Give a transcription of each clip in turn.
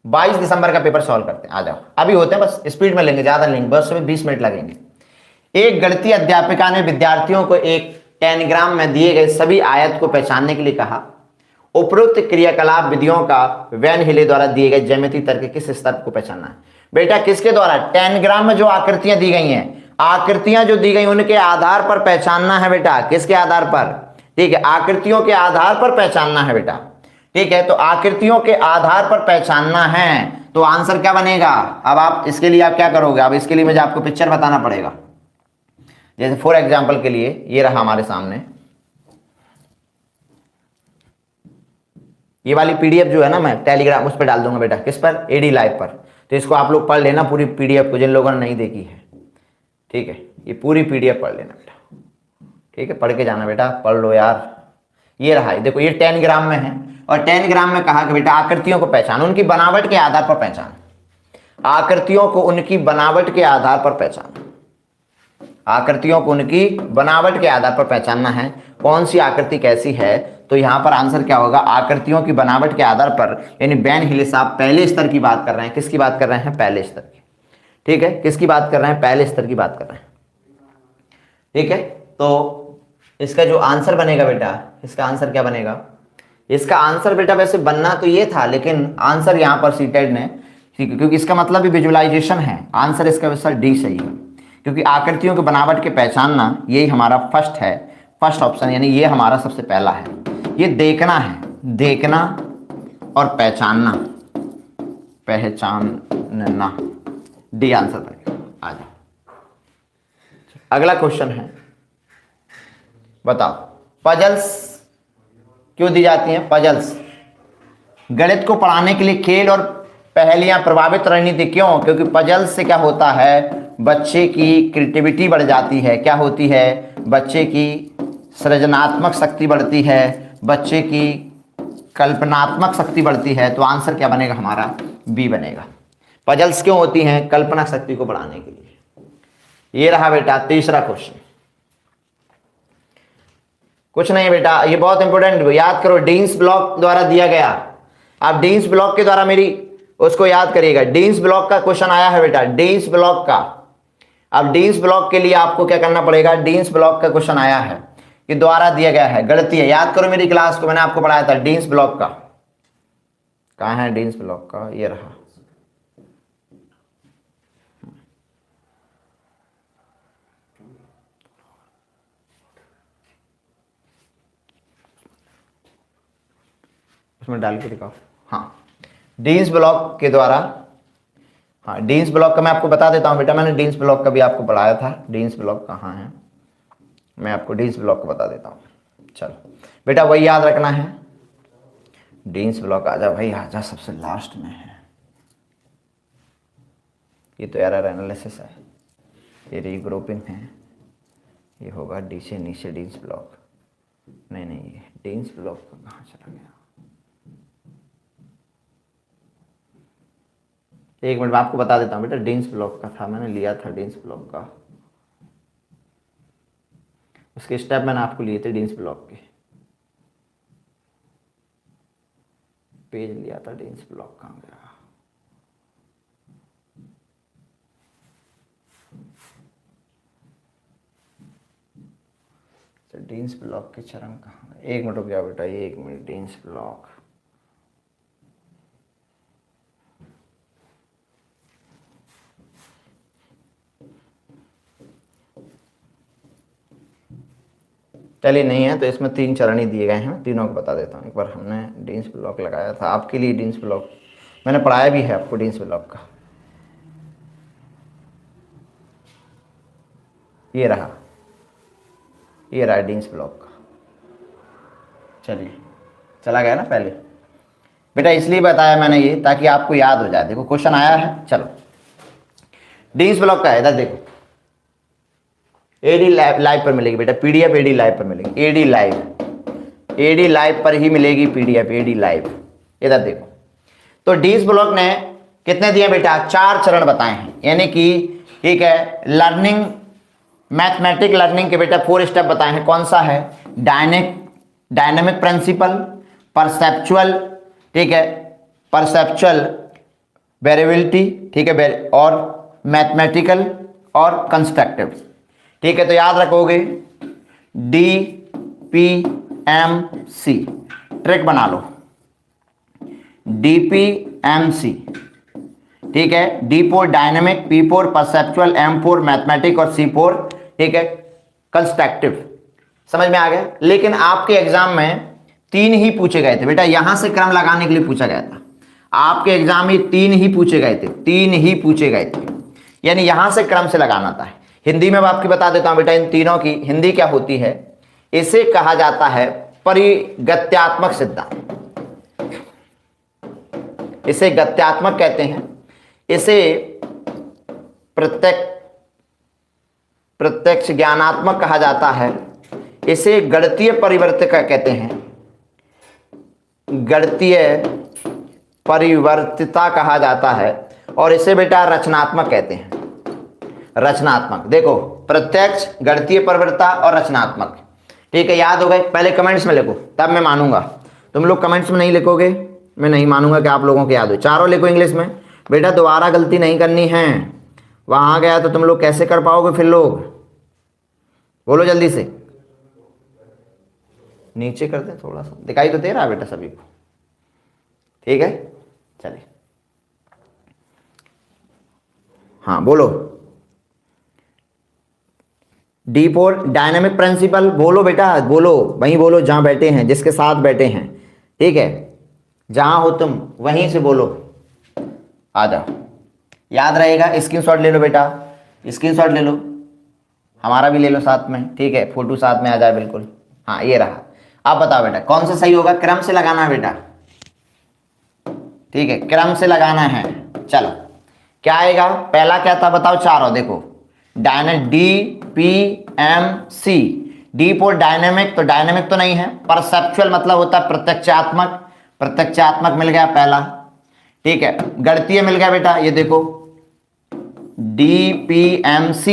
22 दिसंबर का paper solve करते हैं। आ जाओ, अभी होते हैं, बस स्पीड में लेंगे, ज्यादा लेंगे, बस में 20 मिनट लगेंगे। एक गणितीय अध्यापिका ने विद्यार्थियों को एक टेनग्राम में दिए गए सभी आयत को पहचानने के लिए कहा। उपरोक्त क्रियाकलाप विधियों का वैन हिले द्वारा दिए गए ज्यामितीय तर्क के किस स्तर को पहचानना है? बेटा किसके द्वारा? टेनग्राम में जो आकृतियां दी गई हैं, आकृतियां जो दी गई उनके आधार पर पहचानना है बेटा। किसके आधार पर? ठीक है, आकृतियों के आधार पर पहचानना है बेटा। ठीक है, तो आकृतियों के आधार पर पहचानना है, तो आंसर क्या बनेगा? अब आप इसके लिए आप क्या करोगे? अब इसके लिए मुझे आपको पिक्चर बताना पड़ेगा। जैसे फॉर एग्जांपल के लिए ये रहा हमारे सामने, ये वाली पीडीएफ जो है ना, मैं टेलीग्राम उस पर डाल दूंगा बेटा। किस पर? एडी लाइव पर। तो इसको आप लोग पढ़ लेना पूरी पीडीएफ को, जिन लोगों ने नहीं देखी है। ठीक है, ये पूरी पीडीएफ पढ़ लेना बेटा। ठीक है, पढ़ के जाना बेटा, पढ़ लो यार। ये रहा, देखो ये 10 ग्राम में है, और 10 ग्राम में कहा कि बेटा आकृतियों को पहचान, उनकी बनावट के आधार पर पहचान। आकृतियों को उनकी बनावट के आधार पर पहचान। आकृतियों को उनकी बनावट के आधार पर पहचानना है। कौन सी आकृति कैसी है? तो यहां पर आंसर क्या होगा? आकृतियों की बनावट के आधार पर, यानी वैन हिले साहब पहले स्तर की बात कर रहे हैं। किसकी बात कर रहे हैं? पहले स्तर की। ठीक है, किसकी बात कर रहे हैं? पहले स्तर की बात कर रहे हैं। ठीक है, तो इसका जो आंसर बनेगा बेटा, इसका आंसर क्या बनेगा? इसका आंसर बेटा वैसे बनना तो ये था, लेकिन आंसर यहां पर सीटेड ने, क्योंकि इसका मतलब भी विजुअलाइजेशन है, आंसर इसका वैसा डी सही है। क्योंकि आकृतियों की बनावट के पहचानना, यही हमारा फर्स्ट है, फर्स्ट ऑप्शन, यानी ये हमारा सबसे पहला है। ये देखना है, देखना और पहचानना, पहचानना, डी आंसर बनेगा। आ जाओ, अगला क्वेश्चन है, बताओ पजल्स क्यों दी जाती हैं? पजल्स गणित को पढ़ाने के लिए खेल और पहेलियां प्रभावित रणनीति क्यों? क्योंकि पजल्स से क्या होता है? बच्चे की क्रिएटिविटी बढ़ जाती है। क्या होती है? बच्चे की सृजनात्मक शक्ति बढ़ती है, बच्चे की कल्पनात्मक शक्ति बढ़ती है। तो आंसर क्या बनेगा हमारा? बी बनेगा। पजल्स क्यों होती हैं? कल्पना शक्ति को बढ़ाने के लिए। ये रहा बेटा तीसरा क्वेश्चन। कुछ नहीं बेटा, ये बहुत इंपॉर्टेंट, याद करो, डीन्स ब्लॉक द्वारा दिया गया। आप डीन्स ब्लॉक के द्वारा मेरी उसको याद करिएगा। डीन्स ब्लॉक का क्वेश्चन आया है बेटा, डीन्स ब्लॉक का। अब डीन्स ब्लॉक के लिए आपको क्या करना पड़ेगा? डीन्स ब्लॉक का क्वेश्चन आया है, ये द्वारा दिया गया है, गणितीय। याद करो मेरी क्लास को, मैंने आपको पढ़ाया था डीन्स ब्लॉक का। कहां है डीन्स ब्लॉक का? ये रहा। उसमें डाल के दिखाओ। हाँ, डीन्स ब्लॉक के द्वारा, हाँ डीन्स ब्लॉक का मैं आपको बता देता हूं बेटा, मैंने डीन्स ब्लॉक का भी आपको पढ़ाया था। डीन्स ब्लॉक कहाँ है? मैं आपको डीन्स ब्लॉक का बता देता हूं। चलो बेटा वही याद रखना है। डीन्स ब्लॉक आजा भाई, आजा, सबसे लास्ट में है। ये तो एरर एनालिसिस है, ये रीग्रुपिंग है, ये होगा डी से नीचे डीन्स ब्लॉक। नहीं, ये डीन्स ब्लॉक कहाँ चला गया? एक मिनट में आपको बता देता हूं बेटा। डीन्स ब्लॉक का था, मैंने लिया था डीन्स ब्लॉक का, उसके स्टेप मैंने आपको लिए थे डीन्स ब्लॉक के, पेज लिया था डीन्स ब्लॉक। कहाँ गया? तो डीन्स ब्लॉक के चरण कहाँ गए? एक मिनट रुक जाओ बेटा, ये 1 मिनट। डीन्स ब्लॉक, चलिए नहीं है तो इसमें 3 चरण ही दिए गए हैं, तीनों को बता देता हूँ। एक बार हमने डीन्स ब्लॉक लगाया था आपके लिए, डीन्स ब्लॉक मैंने पढ़ाया भी है आपको डीन्स ब्लॉक का। ये रहा डीन्स ब्लॉक का। चलिए, चला गया ना पहले बेटा, इसलिए बताया मैंने ये ताकि आपको याद हो जाए। देखो क्वेश्चन आया है, चलो डीन्स ब्लॉक का है, इधर देखो। एडी लाइव पर मिलेगी बेटा पीडीएफ, एडी लाइव पर मिलेगी, एडी लाइव पर ही मिलेगी पीडीएफ, एडी लाइव। इधर देखो, तो डीन्स ब्लॉक ने कितने दिए बेटा? 4 चरण बताए हैं, यानी कि ठीक है, लर्निंग, मैथमेटिक लर्निंग के बेटा 4 स्टेप बताए हैं। कौन सा है? डायनेमिक प्रिंसिपल, परसेप्चुअल, ठीक है, परसेप्चुअल, वेरिएबिलिटी, ठीक है, और मैथमेटिकल और कंस्ट्रक्टिव, ठीक है। तो याद रखोगे DPMC, ट्रिक बना लो, DPMC, ठीक है। D four dynamic, P four perceptual, M four mathematic और C फोर, ठीक है, कंस्ट्रक्टिव। समझ में आ गया। लेकिन आपके एग्जाम में 3 ही पूछे गए थे बेटा, यहां से क्रम लगाने के लिए पूछा गया था। आपके एग्जाम में 3 ही पूछे गए थे, 3 ही पूछे गए थे, यानी यहां से क्रम से लगाना था। हिंदी में मैं आपकी बता देता हूं बेटा, इन तीनों की हिंदी क्या होती है। इसे कहा जाता है परिगत्यात्मक सिद्धांत, इसे गत्यात्मक कहते हैं, इसे प्रत्यक्ष ज्ञानात्मक कहा जाता है, इसे गणितीय परिवर्तक कहते हैं, गणितीय परिवर्तिता कहा जाता है, और इसे बेटा रचनात्मक कहते हैं। रचनात्मक, देखो प्रत्यक्ष, गणितीय परिवर्तिता और रचनात्मक, ठीक है। याद हो गए। पहले कमेंट्स में लिखो, तब मैं मानूंगा। तुम लोग कमेंट्स में नहीं लिखोगे, मैं नहीं मानूंगा कि आप लोगों को याद हो। चारों लिखो इंग्लिश में बेटा, दोबारा गलती नहीं करनी है। वहां गया तो तुम लोग कैसे कर पाओगे फिर लोग, बोलो जल्दी से। नीचे कर दे थोड़ा सा, दिखाई तो दे रहा है बेटा सभी को, ठीक है। चलिए हाँ बोलो। D4 डायनेमिक प्रिंसिपल, बोलो बेटा, बोलो वहीं बोलो जहां बैठे हैं, जिसके साथ बैठे हैं, ठीक है। जहां हो तुम वहीं से बोलो, आ जाओ। याद रहेगा, स्क्रीनशॉट ले लो बेटा, स्क्रीनशॉट ले लो, हमारा भी ले लो साथ में, ठीक है। फोटो साथ में आ जाए बिल्कुल। हाँ ये रहा। अब बताओ बेटा कौन सा सही होगा। क्रम से लगाना है बेटा, ठीक है, क्रम से लगाना है। चलो क्या आएगा, पहला क्या था बताओ, चारों देखो, DPMC। D फोर डायनेमिक, तो डायनेमिक तो नहीं है। परसेप्चुअल मतलब होता है प्रत्यक्षात्मक, प्रत्यक्षात्मक मिल गया पहला, ठीक है। गणितीय मिल गया बेटा, ये देखो DPMC,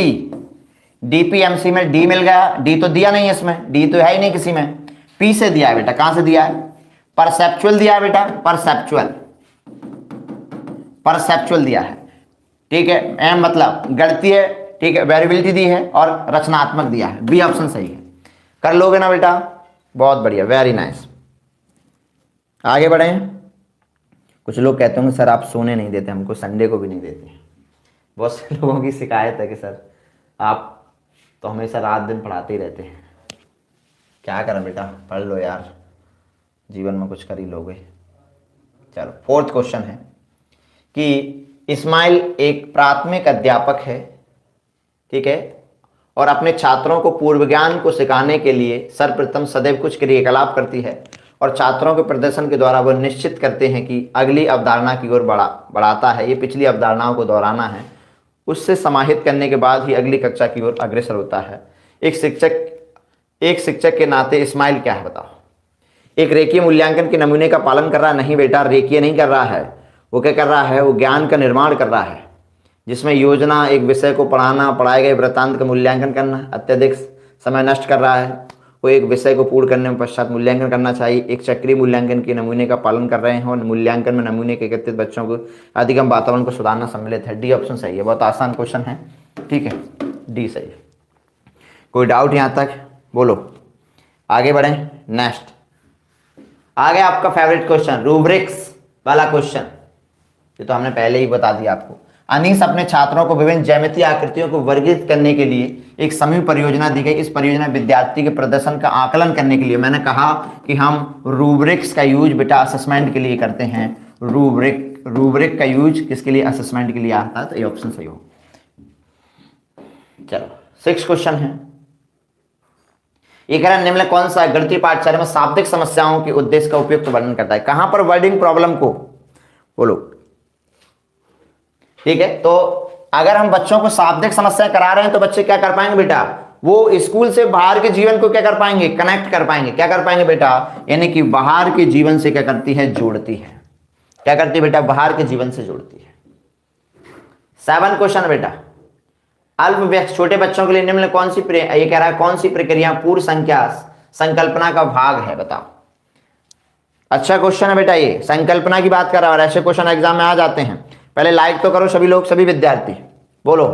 DPMC में D मिल गया। D तो दिया नहीं है इसमें, D तो है ही नहीं किसी में। P से दिया है बेटा, कहां से दिया है, परसेप्चुअल दिया है बेटा, परसेप्चुअल, परसेप्चुअल दिया है, ठीक है। M मतलब गणितीय, ठीक है, वेरिएबिलिटी दी है, और रचनात्मक दिया है। बी ऑप्शन सही है। कर लोगे ना बेटा, बहुत बढ़िया, वेरी नाइस। आगे बढ़े। कुछ लोग कहते होंगे सर आप सोने नहीं देते हमको, संडे को भी नहीं देते। बहुत से लोगों की शिकायत है कि सर आप तो हमेशा रात दिन पढ़ाते ही रहते हैं। क्या करें बेटा, पढ़ लो यार, जीवन में कुछ कर ही लोगे। चलो फोर्थ क्वेश्चन है कि इस्माइल एक प्राथमिक अध्यापक है, ठीक है, और अपने छात्रों को पूर्व ज्ञान को सिखाने के लिए सर्वप्रथम सदैव कुछ क्रियाकलाप करती है, और छात्रों के प्रदर्शन के द्वारा वह निश्चित करते हैं कि अगली अवधारणा की ओर बढ़ाता है। ये पिछली अवधारणाओं को दोहराना है, उससे समाहित करने के बाद ही अगली कक्षा की ओर अग्रसर होता है। एक शिक्षक के नाते इस्माइल क्या है बताओ। एक रेखीय मूल्यांकन के नमूने का पालन कर रहा है? नहीं बेटा, रेखीय नहीं कर रहा है। वो क्या कर रहा है, वो ज्ञान का निर्माण कर रहा है, जिसमें योजना, एक विषय को पढ़ाना, पढ़ाए गए वृत्तांत का मूल्यांकन करना, अत्यधिक समय नष्ट कर रहा है। वो एक विषय को पूर्ण करने में पश्चात मूल्यांकन करना चाहिए। एक चक्रीय मूल्यांकन के नमूने का पालन कर रहे हैं, और मूल्यांकन में नमूने के एकत्रित बच्चों को अधिगम वातावरण को सुधारना सम्मिलित है। डी ऑप्शन सही है, बहुत आसान क्वेश्चन है, ठीक है, डी सही है। कोई डाउट यहाँ तक, बोलो। आगे बढ़े, नेक्स्ट आ गया आपका फेवरेट क्वेश्चन, रूब्रिक्स वाला क्वेश्चन। ये तो हमने पहले ही बता दिया आपको। अनीस अपने छात्रों को विभिन्न ज्यामितीय आकृतियों को वर्गीकृत करने के लिए एक समूह परियोजना दी गई। इस परियोजना विद्यार्थी के प्रदर्शन का आकलन करने के लिए, मैंने कहा कि हम रूब्रिक्स का यूज बेटा असेसमेंट के लिए करते हैं। रूब्रिक का यूज किसके लिए, असेसमेंट के लिए आता है, तो ये ऑप्शन सही हो। चलो 6 क्वेश्चन है। ये कह रहा निम्न कौन सा गणितीय पाठ्यक्रम में शाब्दिक समस्याओं के उद्देश्य का उपयुक्त वर्णन करता है। कहां पर वर्डिंग प्रॉब्लम को, बोलो, ठीक है। तो अगर हम बच्चों को शाब्दिक समस्या करा रहे हैं तो बच्चे क्या कर पाएंगे बेटा, वो स्कूल से बाहर के जीवन को क्या कर पाएंगे, कनेक्ट कर पाएंगे। क्या कर पाएंगे बेटा, यानी कि बाहर के जीवन से क्या करती है, जोड़ती है। क्या करती है बेटा, बाहर के जीवन से जोड़ती है। 7 क्वेश्चन बेटा, अल्प व्यक्त छोटे बच्चों के लिए निम्न कौन सी, ये कह रहा है कौन सी प्रक्रिया पूर्व संख्या संकल्पना का भाग है, बताओ। अच्छा क्वेश्चन है बेटा, ये संकल्पना की बात कर रहा है, और ऐसे क्वेश्चन एग्जाम में आ जाते हैं। पहले लाइक तो करो सभी लोग, सभी विद्यार्थी बोलो।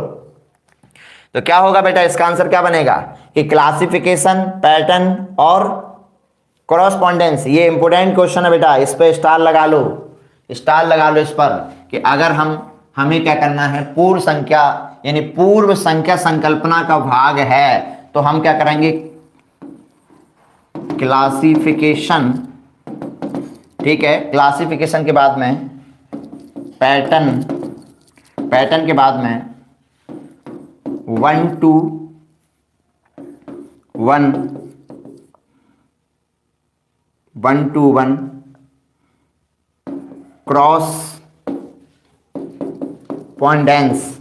तो क्या होगा बेटा, इसका आंसर क्या बनेगा कि क्लासिफिकेशन, पैटर्न और कॉरस्पॉन्डेंस। ये इंपोर्टेंट क्वेश्चन है बेटा, इस पे स्टार लगा लो, स्टार लगा लो इस पर, कि अगर हमें क्या करना है, पूर्व संख्या यानी पूर्व संख्या संकल्पना का भाग है तो हम क्या करेंगे, क्लासिफिकेशन, ठीक है, क्लासिफिकेशन के बाद में पैटर्न, पैटर्न के बाद में 1 to 1 क्रॉस पॉन्डेंस,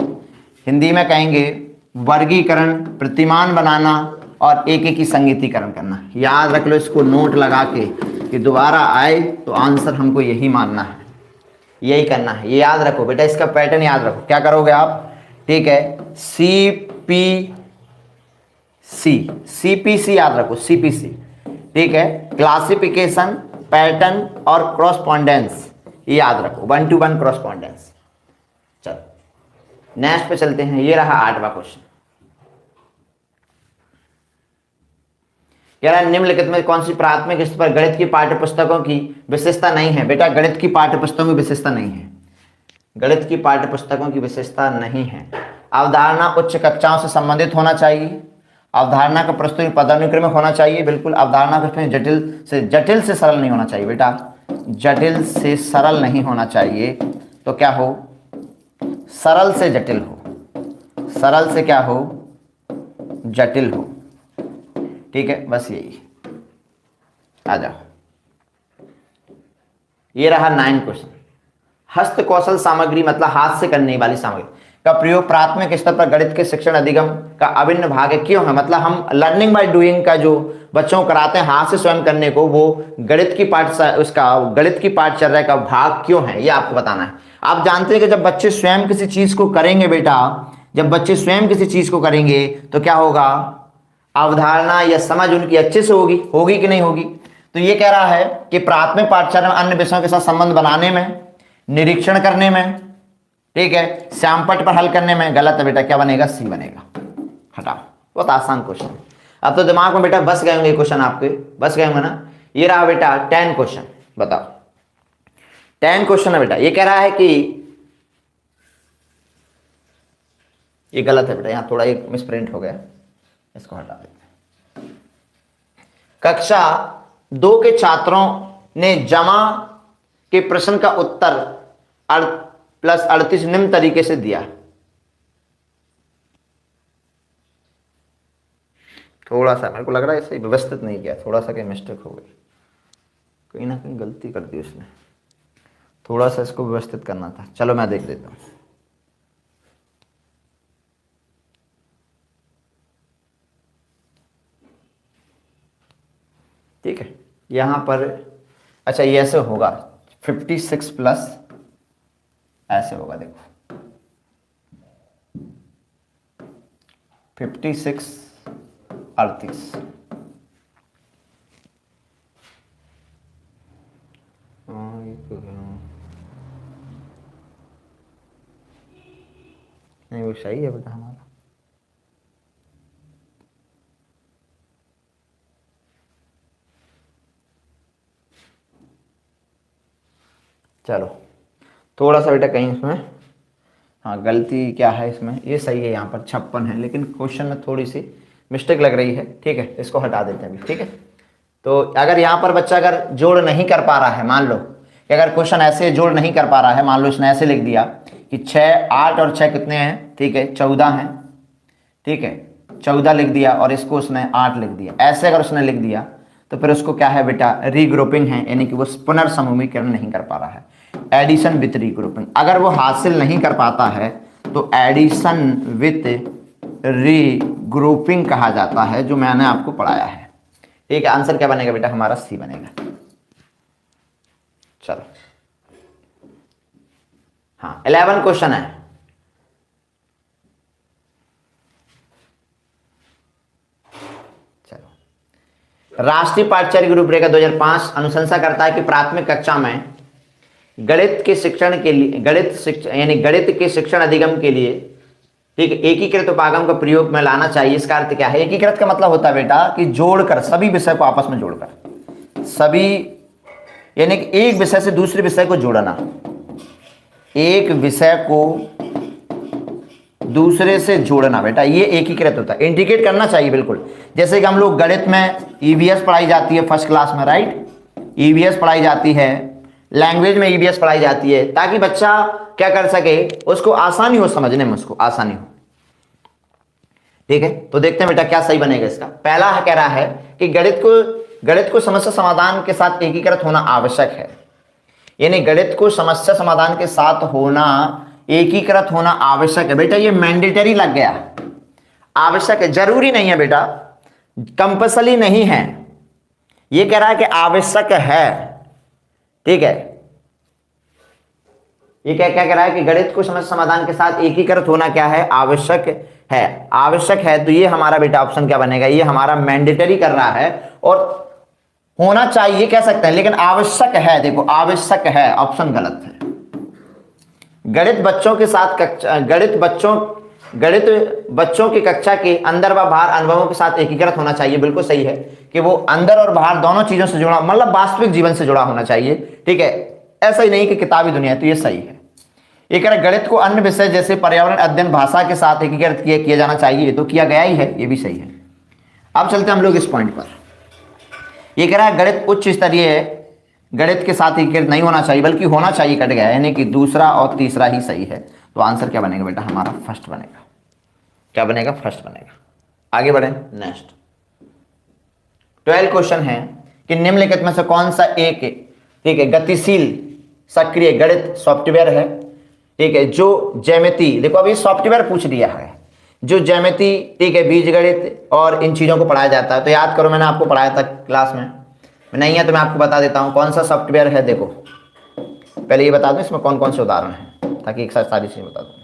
हिंदी में कहेंगे वर्गीकरण, प्रतिमान बनाना और एक एक की संगीतीकरण करना। याद रख लो इसको, नोट लगा के, कि दोबारा आए तो आंसर हमको यही मानना है, यही करना है, ये याद रखो बेटा, इसका पैटर्न याद रखो। क्या करोगे आप, ठीक है, सीपीसी याद रखो, सीपीसी, ठीक है, क्लासिफिकेशन, पैटर्न और क्रॉसपॉन्डेंस, ये याद रखो, 1 to 1 क्रॉसपॉन्डेंस। चलो नेक्स्ट पे चलते हैं, ये रहा 8वां क्वेश्चन। कह रहा है निम्नलिखित में कौन सी प्राथमिक स्तर पर गणित की पाठ्य पुस्तकों की विशेषता नहीं है। बेटा गणित की पाठ्य पुस्तकों की विशेषता नहीं है, गणित की पाठ्य पुस्तकों की विशेषता नहीं है। अवधारणा उच्च कक्षाओं से संबंधित होना चाहिए, अवधारणा का प्रस्तुत पदानुक्रम होना चाहिए, बिल्कुल अवधारणा का जटिल से सरल नहीं होना चाहिए बेटा, जटिल से सरल नहीं होना चाहिए, तो क्या हो, सरल से जटिल हो, सरल से क्या हो, जटिल हो, ठीक है, बस यही। आ जाओ, ये रहा 9 क्वेश्चन। हस्त कौशल सामग्री मतलब हाथ से करने वाली सामग्री का प्रयोग प्राथमिक स्तर पर गणित के शिक्षण अधिगम का अभिन्न भाग है, क्यों है, मतलब हम लर्निंग बाय डूइंग का जो बच्चों को कराते हैं हाथ से स्वयं करने को, वो गणित की गणित की पाठचर्या का भाग क्यों है, ये आपको बताना है। आप जानते हैं कि जब बच्चे स्वयं किसी चीज को करेंगे बेटा, जब बच्चे स्वयं किसी चीज को करेंगे तो क्या होगा, अवधारणा या समझ उनकी अच्छे से होगी कि नहीं होगी। तो ये कह रहा है कि प्राथमिक पाठचर्या में अन्य विषयों के साथ संबंध बनाने में, निरीक्षण करने में, ठीक है, श्यामपट पर हल करने में, गलत है बेटा, क्या बनेगा, सी बनेगा, हटाओ। बहुत आसान क्वेश्चन, अब तो दिमाग में बेटा बस गए होंगे क्वेश्चन, आपके बस गए होंगे ना। ये रहा बेटा 10 क्वेश्चन, बताओ 10 क्वेश्चन है बेटा। ये कह रहा है कि ये गलत है बेटा, यहां थोड़ा एक मिसप्रिंट हो गया, इसको हटा देते हैं। कक्षा 2 के छात्रों ने जमा के प्रश्न का उत्तर +38 निम्न तरीके से दिया। थोड़ा सा मेरे को लग रहा है इसे व्यवस्थित नहीं किया, थोड़ा सा कहीं मिस्टेक हो गई, कहीं ना कहीं गलती कर दी उसने, थोड़ा सा इसको व्यवस्थित करना था। चलो मैं देख देता हूं। ठीक है, यहां पर अच्छा ये ऐसे होगा 56 प्लस ऐसे होगा, देखो 56 38, नहीं वो सही है बेटा हमारा। चलो थोड़ा सा बेटा कहीं इसमें हाँ गलती क्या है इसमें, ये सही है, यहाँ पर 56 है, लेकिन क्वेश्चन में थोड़ी सी मिस्टेक लग रही है, ठीक है, इसको हटा देते हैं अभी, ठीक है। तो अगर यहाँ पर बच्चा अगर जोड़ नहीं कर पा रहा है, मान लो कि अगर क्वेश्चन ऐसे जोड़ नहीं कर पा रहा है, मान लो इसने ऐसे लिख दिया कि 6 8 और 6 कितने हैं, ठीक है 14 हैं, ठीक है 14 लिख दिया और इसको उसने 8 लिख दिया, ऐसे अगर उसने लिख दिया तो फिर उसको क्या है बेटा, रीग्रुपिंग है, यानी कि वो पुनर्समूहीकरण नहीं कर पा रहा है, एडिशन विथ रीग्रुपिंग। अगर वो हासिल नहीं कर पाता है तो एडिशन विथ रीग्रुपिंग कहा जाता है, जो मैंने आपको पढ़ाया है, ठीक है। आंसर क्या बनेगा बेटा हमारा, सी बनेगा। चलो हाँ 11 क्वेश्चन है, चलो राष्ट्रीय पाठ्यचर्या की रूपरेखा 2005 अनुशंसा करता है कि प्राथमिक कक्षा में गणित के शिक्षण के लिए, गणित के शिक्षण अधिगम के लिए, ठीक है, एकीकृत उपागम का प्रयोग में लाना चाहिए। इसका अर्थ क्या है? एकीकृत का मतलब होता है बेटा कि जोड़कर, सभी विषय को आपस में जोड़कर, सभी यानी कि एक विषय से दूसरे विषय को जोड़ना, एक विषय को दूसरे से जोड़ना बेटा, ये एकीकृत होता है। इंटीग्रेट करना चाहिए बिल्कुल। जैसे कि हम लोग गणित में ईवीएस पढ़ाई जाती है फर्स्ट क्लास में, राइट, ईवीएस पढ़ाई जाती है, लैंग्वेज में ईवीएस पढ़ाई जाती है, ताकि बच्चा क्या कर सके, उसको आसानी हो समझने में, उसको आसानी हो। ठीक है, तो देखते हैं बेटा क्या सही बनेगा इसका। पहला कह रहा है कि गणित को समस्या समाधान के साथ एकीकृत होना आवश्यक है, यानी गणित को समस्या समाधान के साथ होना, एकीकृत होना आवश्यक है। बेटा ये मैंडेटरी लग गया, आवश्यक है, जरूरी नहीं है बेटा, कंपल्सरी नहीं है, ये कह रहा है कि आवश्यक है। ठीक है, ये क्या कह रहा है कि गणित को समस्या समाधान के साथ एकीकृत होना क्या है? आवश्यक है। आवश्यक है, तो ये हमारा बेटा ऑप्शन क्या बनेगा? ये हमारा मैंडेटरी कर रहा है, और होना चाहिए कह सकते हैं, लेकिन आवश्यक है, देखो आवश्यक है, ऑप्शन गलत है। गणित बच्चों के साथ गणित बच्चों की कक्षा के अंदर व बाहर अनुभवों के साथ एकीकृत होना चाहिए। बिल्कुल सही है कि वो अंदर और बाहर दोनों चीजों से जुड़ा, मतलब वास्तविक जीवन से जुड़ा होना चाहिए। ठीक है, ऐसा ही नहीं कि किताबी दुनिया, तो ये सही है। ये कह रहा है गणित को अन्य विषय जैसे पर्यावरण अध्ययन, भाषा के साथ एकीकृत किया जाना चाहिए, तो किया गया ही है, ये भी सही है। अब चलते हैं हम लोग इस पॉइंट पर। ये कह रहा है गणित उच्च स्तरीय है, गणित के साथ एकीकृत नहीं होना चाहिए, बल्कि होना चाहिए, कट गया, यानी कि दूसरा और तीसरा ही सही है। तो आंसर क्या बनेगा बेटा? हमारा फर्स्ट बनेगा। क्या बनेगा? फर्स्ट बनेगा। आगे बढ़े नेक्स्ट। 12 क्वेश्चन है कि निम्नलिखित में से कौन सा एक, ठीक है, गतिशील सक्रिय गणित सॉफ्टवेयर है, ठीक है, जो ज्यामिति, देखो अभी सॉफ्टवेयर पूछ दिया है, जो ज्यामिति, ठीक है, बीजगणित और इन चीजों को पढ़ाया जाता है। तो याद करो, मैंने आपको पढ़ाया था क्लास में, नहीं है तो मैं आपको बता देता हूं कौन सा सॉफ्टवेयर है। देखो पहले ये बता दूं इसमें कौन कौन से उदाहरण हैं, ताकि एक साथ सारी चीजें बता दूं।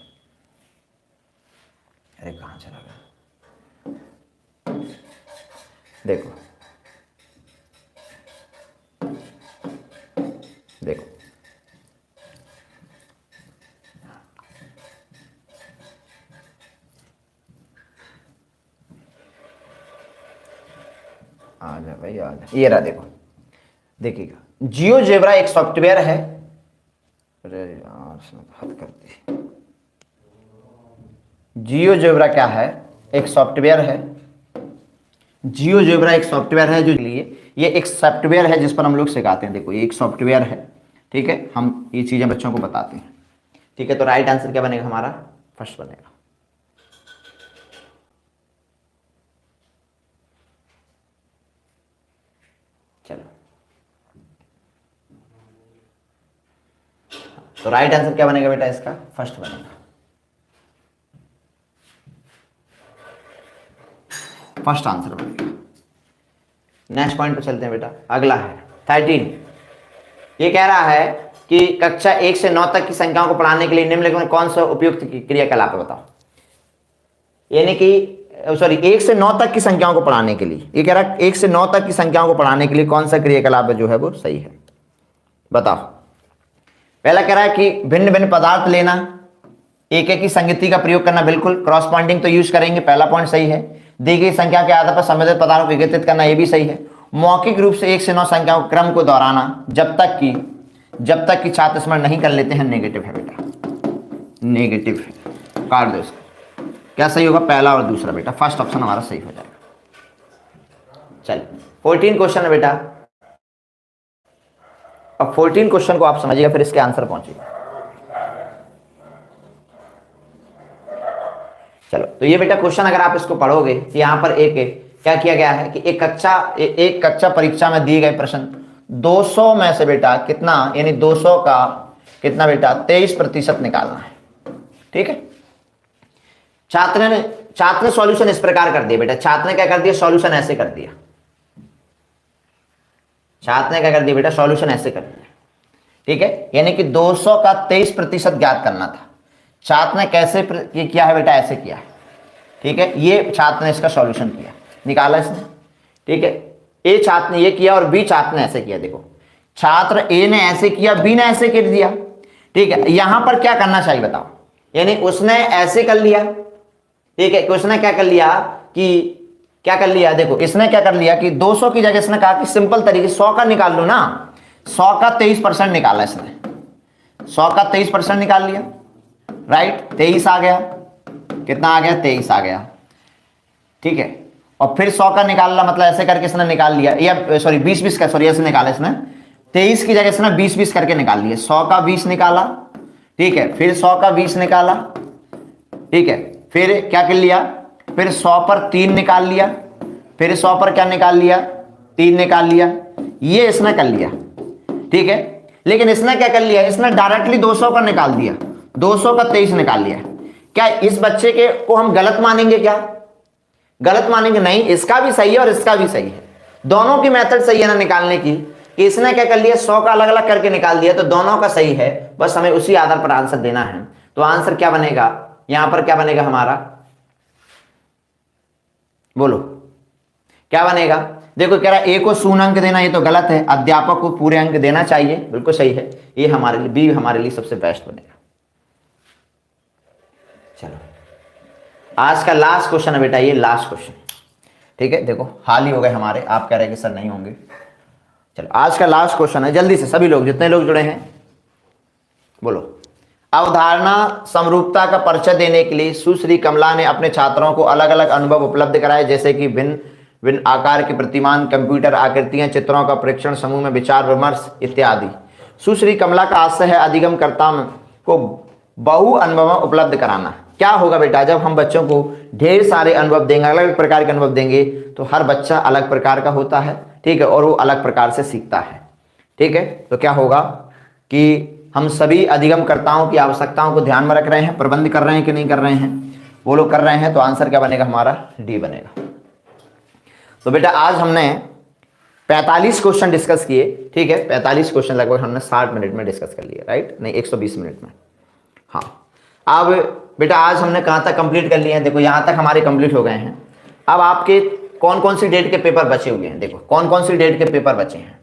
अरे कहां चला गया? देखो देखो, आ जा भाई आ जा, ये रहा, देखो देखिएगा, जियोजेब्रा एक सॉफ्टवेयर है। अरे यार हद कर दी। जियोजेब्रा क्या है? एक सॉफ्टवेयर है। जियोजेब्रा एक सॉफ्टवेयर है, जो लिए ये एक सॉफ्टवेयर है जिस पर हम लोग सिखाते हैं। देखो ये एक सॉफ्टवेयर है, ठीक है, हम ये चीजें बच्चों को बताते हैं। ठीक है, तो राइट आंसर क्या बनेगा हमारा? फर्स्ट बनेगा। चलो, तो राइट आंसर क्या बनेगा बेटा इसका? फर्स्ट बनेगा। फर्स्ट आंसर बनेगा। नेक्स्ट पॉइंट पे चलते हैं बेटा। अगला है 13। ये कह रहा है कि कक्षा 1 से 9 तक की संख्याओं को पढ़ाने के लिए निम्नलिखित में कौन सा उपयुक्त क्रियाकलाप है? बताओ। यानी कि सॉरी 1 से 9 तक की संख्याओं को पढ़ाने के लिए, ये कह रहा है 1 से 9 तक की संख्याओं को पढ़ाने के लिए कौन सा क्रियाकलाप जो है वो सही है? बताओ। पहला कह रहा है कि भिन्न भिन्न पदार्थ लेना, एक एक की संगति का प्रयोग करना, बिल्कुल। क्रॉसपॉइंटिंग तो यूज करेंगे, पहला पॉइंट सही है। दी गई संख्या के आधार पर संबंधित पदार्थों को एकत्रित करना, ये भी सही है। मौखिक रूप से 1 से 9 संख्याओं के क्रम को दोहराना जब तक कि छात्र स्मरण नहीं कर लेते हैं, नेगेटिव है बेटा, नेगेटिव है, काट दो इसको। क्या सही होगा? पहला और दूसरा बेटा, फर्स्ट ऑप्शन हमारा सही हो जाएगा। चलिए 14 क्वेश्चन है बेटा। अब 14 क्वेश्चन को आप समझिएगा, फिर इसके आंसर पहुंचिएगा। चलो, तो ये बेटा क्वेश्चन अगर आप इसको पढ़ोगे तो यहां पर एक क्या किया गया है कि एक कक्षा परीक्षा में दिए गए प्रश्न 200 में से बेटा कितना, यानी 200 का कितना बेटा 23% निकालना है। ठीक है, छात्र ने सॉल्यूशन इस प्रकार कर दिया बेटा। छात्र ने क्या कर दिया? सॉल्यूशन ऐसे कर दिया। छात्र ने क्या कर दिया बेटा? सॉल्यूशन ऐसे कर दिया। ठीक है, यानी कि 200 का 23% ज्ञात करना था। छात्र ने कैसे किया है बेटा? ऐसे किया है। ठीक है, ये छात्र ने इसका सॉल्यूशन किया, निकाला इसने। ठीक है, ए छात्र ने ये किया और बी छात्र ने ऐसे किया। देखो छात्र ए ने ऐसे किया, बी ने ऐसे कर दिया, ठीक है। यहां पर क्या करना चाहिए बताओ, यानी उसने ऐसे कर लिया, ठीक है, कि उसने क्या कर लिया कि क्या कर लिया, देखो इसने क्या कर लिया कि 200 की जगह इसने कहा कि सिंपल तरीके 100 का निकाल लो ना, 100 का 23% निकाला इसने, 100 का 23% निकाल लिया, राइट, 23 आ गया, कितना आ गया, 23 आ गया, ठीक है। और फिर 100 का निकालना मतलब ऐसे करके इसने निकाल लिया, या सॉरी 20-20 का, सॉरी ऐसे निकाला इसने, 23 की जगह इसने 20-20 करके निकाल लिया, 100 का 20 निकाला, ठीक है, फिर 100 का 20 निकाला, ठीक है, फिर क्या कर लिया, फिर 100 पर 3 निकाल लिया, फिर 100 पर क्या निकाल लिया, 3 निकाल लिया, ये इसने कर लिया, ठीक है। लेकिन इसने क्या कर लिया, इसने डायरेक्टली 200 का निकाल दिया, 200 का 23 निकाल लिया। क्या इस बच्चे के को हम गलत मानेंगे, क्या गलत मानेंगे? नहीं, इसका भी सही है और इसका भी सही है, दोनों की मेथड सही है ना निकालने की, कि इसने क्या कर लिया 100 का अलग अलग करके निकाल दिया, तो दोनों का सही है, बस हमें उसी आधार पर आंसर देना है। तो आंसर क्या बनेगा, यहां पर क्या बनेगा हमारा, बोलो क्या बनेगा? देखो कह रहा है ए को शून्य अंक देना, ये तो गलत है, अध्यापक को पूरे अंक देना चाहिए, बिल्कुल सही है, ये हमारे लिए बी हमारे लिए सबसे बेस्ट बनेगा। चलो आज का लास्ट क्वेश्चन है बेटा, ये लास्ट क्वेश्चन, ठीक है। देखो हाल ही हो गए हमारे, आप कह रहे हैं कि सर नहीं होंगे। चलो आज का लास्ट क्वेश्चन है, जल्दी से सभी लोग जितने लोग जुड़े हैं बोलो। अवधारणा समरूपता का परिचय देने के लिए सुश्री कमला ने अपने छात्रों को अलग अलग अनुभव उपलब्ध कराए, जैसे कि भिन्न भिन्न आकार के प्रतिमान, कंप्यूटर आकृतियां, चित्रों का परीक्षण, समूह में विचार विमर्श इत्यादि। सुश्री कमला का आशय है अधिगमकर्ता को बहु अनुभव उपलब्ध कराना। क्या होगा बेटा, जब हम बच्चों को ढेर सारे अनुभव देंगे, अलग अलग प्रकार के अनुभव देंगे, तो हर बच्चा अलग प्रकार का होता है, ठीक है, और वो अलग प्रकार से सीखता है, ठीक है। तो क्या होगा कि हम सभी अधिगमकर्ताओं की आवश्यकताओं को ध्यान में रख रहे हैं, प्रबंध कर रहे हैं कि नहीं कर रहे हैं, वो लोग कर रहे हैं, तो आंसर क्या बनेगा हमारा, डी बनेगा। तो बेटा आज हमने 45 क्वेश्चन डिस्कस किए, ठीक है, 45 क्वेश्चन लगभग हमने 60 मिनट में डिस्कस कर लिए, राइट, नहीं 120 मिनट में। हाँ अब बेटा आज हमने कहाँ तक कंप्लीट कर लिए हैं, देखो यहाँ तक हमारे कंप्लीट हो गए हैं। अब आपके कौन कौन सी डेट के पेपर बचे हुए हैं, देखो कौन कौन सी डेट के पेपर बचे हैं।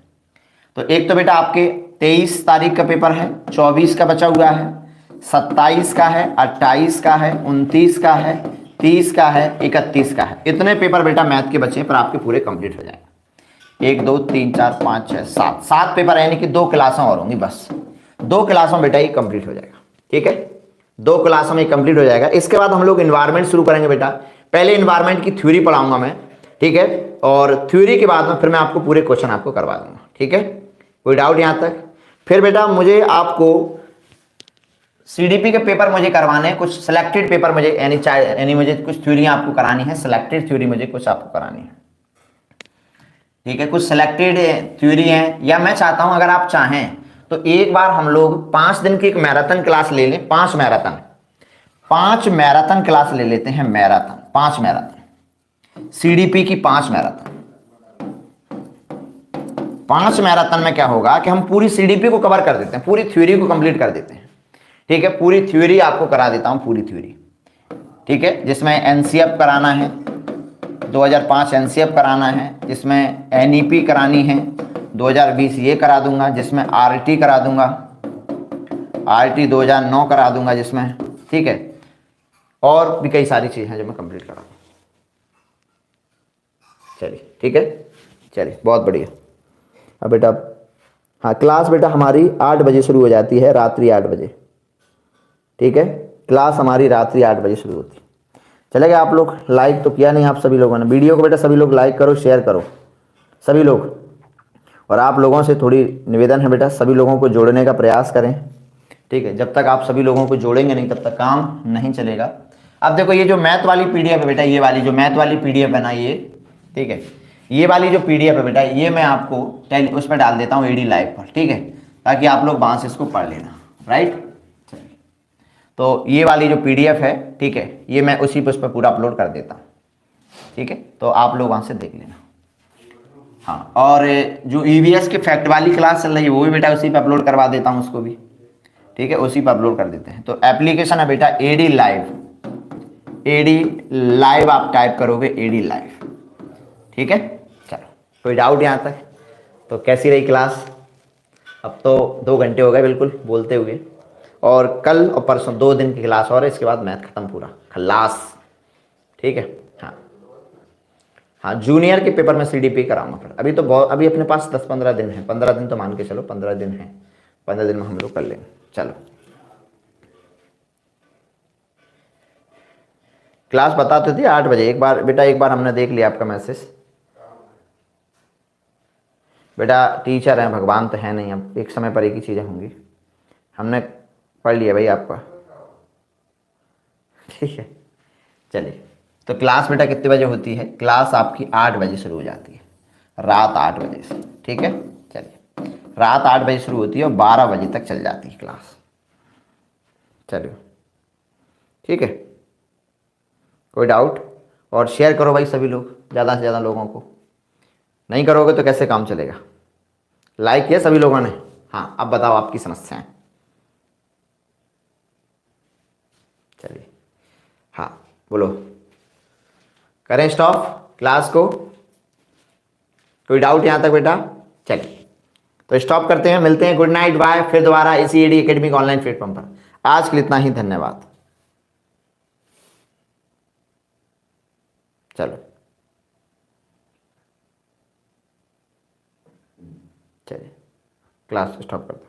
तो एक तो बेटा आपके 23 तारीख का पेपर है, 24 का बचा हुआ है, 27 का है, 28 का है, 29 का है, 30 का है, 31 का है। इतने पेपर बेटा मैथ के बचे हैं, पर आपके पूरे कंप्लीट हो जाएगा। 1 2 3 4 5 6 7 7 पेपर, यानी कि 2 क्लासें और होंगी, बस 2 क्लासों बेटा ये कंप्लीट हो जाएगा, ठीक है, 2 क्लासों में कंप्लीट हो जाएगा। इसके बाद हम लोग इन्वायरमेंट शुरू करेंगे बेटा। पहले इन्वायरमेंट की थ्योरी पढ़ाऊंगा मैं, ठीक है, और थ्योरी के बाद में फिर मैं आपको पूरे क्वेश्चन आपको करवा दूंगा, ठीक है, कोई डाउट यहाँ तक? फिर बेटा मुझे आपको सीडीपी के पेपर मुझे करवाने हैं, कुछ सिलेक्टेड पेपर मुझे यानी मुझे कुछ थ्योरी आपको करानी है, सिलेक्टेड थ्योरी मुझे कुछ आपको करानी है, ठीक है, कुछ सिलेक्टेड थ्योरी है। या मैं चाहता हूं अगर आप चाहें तो एक बार हम लोग 5 दिन की एक मैराथन क्लास ले लें, 5 मैराथन क्लास ले लेते हैं, मैराथन 5 मैराथन सीडीपी की 5 मैराथन। 5 मैराथन में क्या होगा कि हम पूरी सीडीपी को कवर कर देते हैं, पूरी थ्योरी को कंप्लीट कर देते हैं, ठीक है, पूरी थ्योरी आपको करा देता हूं, पूरी थ्योरी, ठीक है, जिसमें एनसीएफ कराना है, 2005 एनसीएफ कराना है, जिसमें एनईपी करानी है, 2020 ये करा दूंगा, जिसमें आरटी करा दूंगा, आरटी 2009 करा दूंगा जिसमें, ठीक है, और भी कई सारी चीजें हैं जो मैं कंप्लीट करा दूंगा। चलिए ठीक है, चलिए बहुत बढ़िया। अब बेटा हाँ क्लास बेटा हमारी 8 बजे शुरू हो जाती है, रात्रि 8 बजे, ठीक है, क्लास हमारी रात्रि 8 बजे शुरू होती है। चलेगा? आप लोग लाइक तो किया नहीं आप सभी लोगों ने, वीडियो को बेटा सभी लोग लाइक करो, शेयर करो सभी लोग, और आप लोगों से थोड़ी निवेदन है बेटा सभी लोगों को जोड़ने का प्रयास करें, ठीक है, जब तक आप सभी लोगों को जोड़ेंगे नहीं तब तक काम नहीं चलेगा। अब देखो ये जो मैथ वाली पीडीएफ है बेटा, ये वाली जो मैथ वाली पीडीएफ है ना ये, ठीक है, ये वाली जो पीडीएफ है बेटा ये मैं आपको उस पर डाल देता हूँ एडी लाइव पर, ठीक है, ताकि आप लोग वहाँ से इसको पढ़ लेना, राइट। तो ये वाली जो पीडीएफ है, ठीक है, ये मैं उसी पर उस पर पूरा अपलोड कर देता हूँ, ठीक है, तो आप लोग वहाँ से देख लेना। हाँ, और जो ईवीएस के फैक्ट वाली क्लास चल रही है वो भी बेटा उसी पे अपलोड करवा देता हूँ उसको भी, ठीक है, उसी पे अपलोड कर देते हैं। तो एप्लीकेशन है बेटा एडी लाइव आप टाइप करोगे एडी लाइव, ठीक है। चलो कोई डाउट यहाँ तक? तो कैसी रही क्लास? अब तो 2 घंटे हो गए बिल्कुल बोलते हुए, और कल और परसों 2 दिन की क्लास और है, इसके बाद मैथ खत्म पूरा खल्लास। ठीक है। हाँ हाँ, जूनियर के पेपर में सीडीपी कराऊंगा फिर। अभी तो बहुत, अभी अपने पास 10-15 दिन है, 15 दिन तो मान के चलो, 15 दिन है, 15 दिन में हम लोग कर लेंगे। चलो क्लास बताते थे 8 बजे। एक बार बेटा, एक बार हमने देख लिया आपका मैसेज। बेटा टीचर हैं, भगवान तो है नहीं, अब एक समय पर एक ही चीज़ें होंगी। हमने पढ़ लिया भाई आपका। ठीक है, चलिए। तो क्लास बेटा कितने बजे होती है? क्लास आपकी 8 बजे शुरू हो जाती है, रात 8 बजे से। ठीक है, चलिए। रात 8 बजे शुरू होती है और 12 बजे तक चल जाती है क्लास। चलिए, ठीक है। कोई डाउट? और शेयर करो भाई सभी लोग, ज़्यादा से ज़्यादा लोगों को। नहीं करोगे तो कैसे काम चलेगा? लाइक किया सभी लोगों ने? हाँ, अब बताओ आपकी समस्याएं। चलिए, हाँ बोलो। करें स्टॉप क्लास को? कोई डाउट यहाँ तक बेटा? चलिए, तो स्टॉप करते हैं, मिलते हैं, गुड नाइट, बाय, फिर दोबारा इसी एडी एकेडमी के ऑनलाइन प्लेटफॉर्म पर। आज के लिए इतना ही, धन्यवाद। चलो, चलिए क्लास स्टॉप करते हैं।